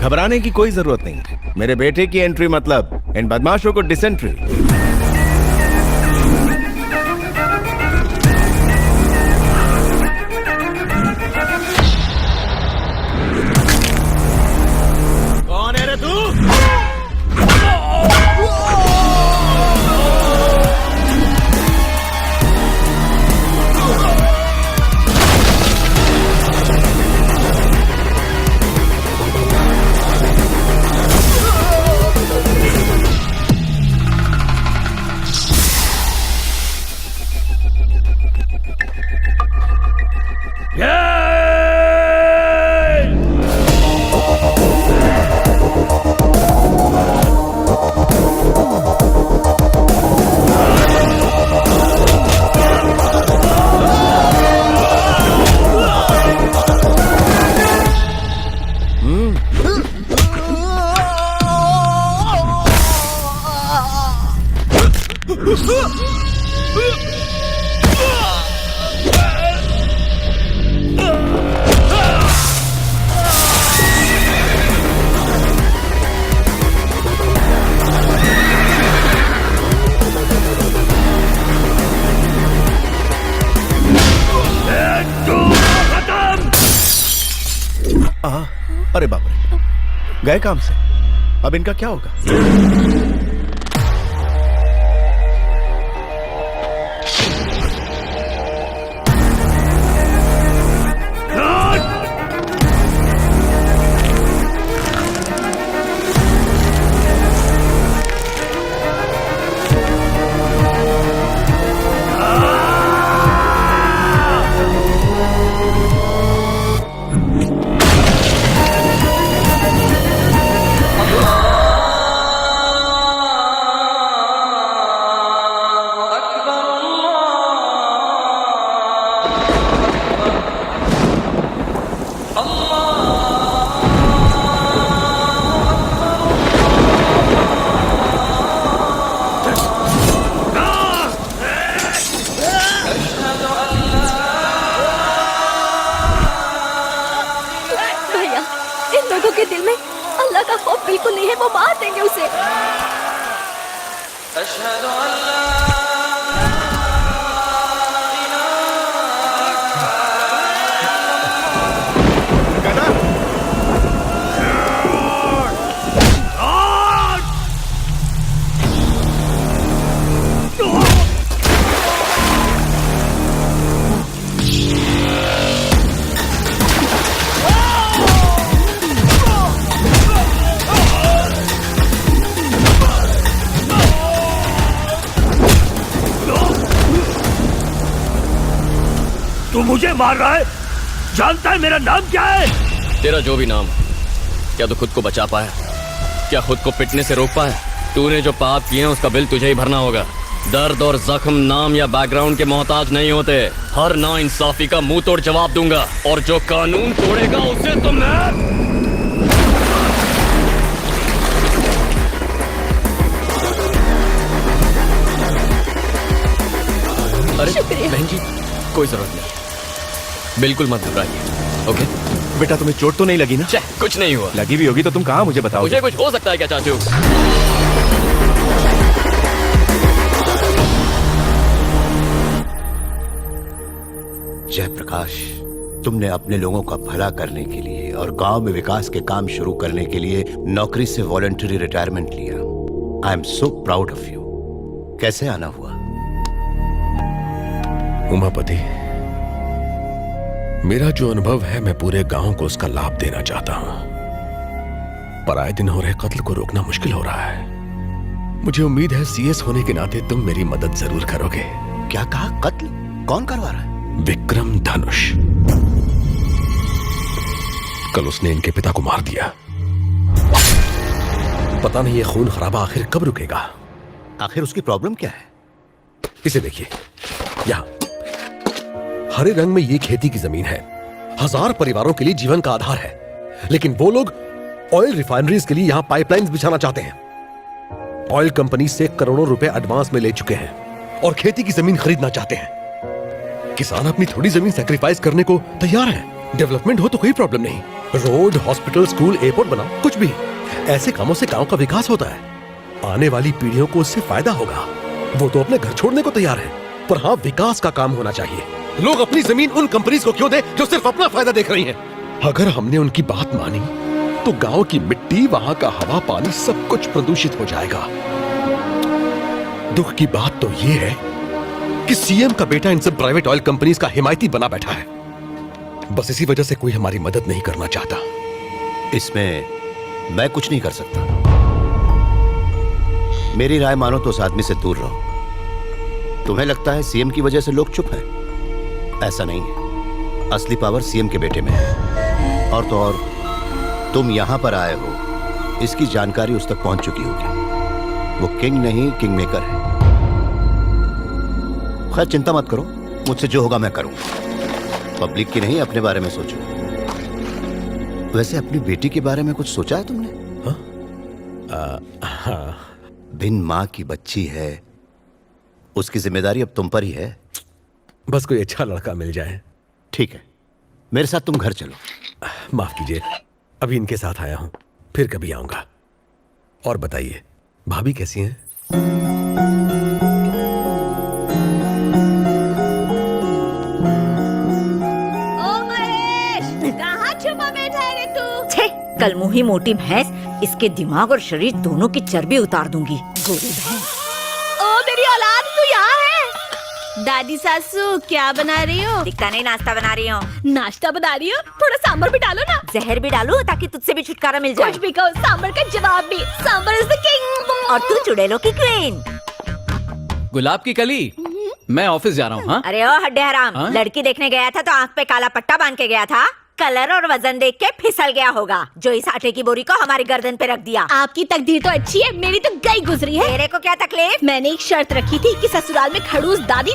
घबराने की कोई जरूरत नहीं। मेरे बेटे की एंट्री मतलब इन बदमाशों को डिसेंट्री। कौन है रे तू? अरे बाप रे, गए काम से। अब इनका क्या होगा? तू मुझे मार रहा है? जानता है मेरा नाम क्या है? तेरा जो भी नाम, क्या तू खुद को बचा पाया? क्या खुद को पिटने से रोक पाया? तूने जो पाप किए हैं उसका बिल तुझे ही भरना होगा। दर्द और जख्म नाम या बैकग्राउंड के मोहताज नहीं होते। हर ना इंसाफी का मुंह तोड़ जवाब दूंगा, और जो कानून तोड़ेगा उसे तो मैं... अरे बहन जी, कोई जरूरत नहीं, बिल्कुल मत घबराइए। ओके बेटा, तुम्हें चोट तो नहीं लगी ना? कुछ नहीं हुआ। लगी भी होगी तो तुम कहाँ मुझे बताओ? मुझे कुछ हो सकता है क्या चाचू? जयप्रकाश, तुमने अपने लोगों का भला करने के लिए और गांव में विकास के काम शुरू करने के लिए नौकरी से वॉलंटरी रिटायरमेंट लिया। I am so proud of you. कैसे आना हुआ? उमापति, मेरा जो अनुभव है मैं पूरे गांव को उसका लाभ देना चाहता हूं। पर आए दिन हो रहे कत्ल को रोकना मुश्किल हो रहा है। मुझे उम्मीद है सीएस होने के नाते तुम मेरी मदद जरूर करोगे। क्या कहा? कत्ल? कौन करवा रहा है? विक्रम धनुष। कल उसने इनके पिता को मार दिया। पता नहीं ये खून खराबा आखिर कब रुकेगा। आखिर उसकी प्रॉब्लम क्या है? इसे देखिए, यहां हरे रंग में ये खेती की जमीन है। 1000 परिवारों के लिए जीवन का आधार है। लेकिन वो लोग ऑयल रिफाइनरीज के लिए यहां पाइपलाइंस बिछाना चाहते हैं। ऑयल कंपनी से करोड़ों रुपए एडवांस में ले चुके हैं और खेती की जमीन खरीदना चाहते हैं। किसान अपनी थोड़ी जमीन सैक्रिफाइस करने को तैयार है। डेवलपमेंट हो तो कोई प्रॉब्लम नहीं, रोड, हॉस्पिटल, स्कूल, एयरपोर्ट बनाओ, कुछ भी। ऐसे कामों से गांव का विकास होता है। आने वाली पीढ़ियों को उससे फायदा होगा। वो तो अपने घर छोड़ने को तैयार है, पर हाँ, विकास का काम होना चाहिए। लोग अपनी जमीन उन कंपनीज को क्यों दे जो सिर्फ अपना फायदा देख रही हैं? अगर हमने उनकी बात मानी तो गांव की मिट्टी, वहां का हवा, पानी सब कुछ प्रदूषित हो जाएगा। दुख की बात तो ये है कि सीएम का बेटा इन सब प्राइवेट ऑयल कंपनीज का हिमायती बना बैठा है। बस इसी वजह से कोई हमारी मदद नहीं करना चाहता। इसमें मैं कुछ नहीं कर सकता। मेरी राय मानो तो उस आदमी से दूर रहो। तुम्हें लगता है सीएम की वजह से लोग चुप हैं? ऐसा नहीं है। असली पावर सीएम के बेटे में है। और तो और तुम यहां पर आए हो, इसकी जानकारी उस तक पहुंच चुकी होगी। वो किंग नहीं, किंग मेकर है। खैर चिंता मत करो, मुझसे जो होगा मैं करूंगा। पब्लिक की नहीं, अपने बारे में सोचो। वैसे अपनी बेटी के बारे में कुछ सोचा है तुमने? हाँ। बिन माँ की बच्ची है, उसकी जिम्मेदारी अब तुम पर ही है। बस कोई अच्छा लड़का मिल जाए। ठीक है, मेरे साथ तुम घर चलो। माफ कीजिए, अभी इनके साथ आया हूं, फिर कभी आऊंगा। और बताइए, भाभी कैसी हैं? ओ महेश, कहाँ छुपा बैठा है रे तू? छे, कल मुही मोटी भैंस, इसके दिमाग और शरीर दोनों की चर्बी उतार दूंगी। गोरी भैंस। ओ मेरी औलाद, तू यहाँ है? दादी सासू क्या बना रही हो? दिखता नहीं, नाश्ता बना रही हूँ। नाश्ता बना रही हो? थोड़ा सांबर भी डालो ना। जहर भी डालू ताकि तुझसे भी छुटकारा मिल जाए। कुछ भी कहो, सांबर का जवाब भी। Sambar is the king. और तू चुड़ैलों की क्वीन। गुलाब की कली, मैं ऑफिस जा रहा हूँ। हाँ? अरे ओ हड्डे हराम, हाँ? लड़की देखने गया था तो आंख पे काला पट्टा बांध के गया था। कलर और वजन देख के फिसल गया होगा, जो इस आटे की बोरी को हमारी गर्दन पे रख दिया। आपकी तकदीर तो अच्छी है, मेरी तो गई गुजरी है। तेरे को क्या तकलीफ? मैंने एक शर्त रखी थी कि ससुराल में खड़ूस दादी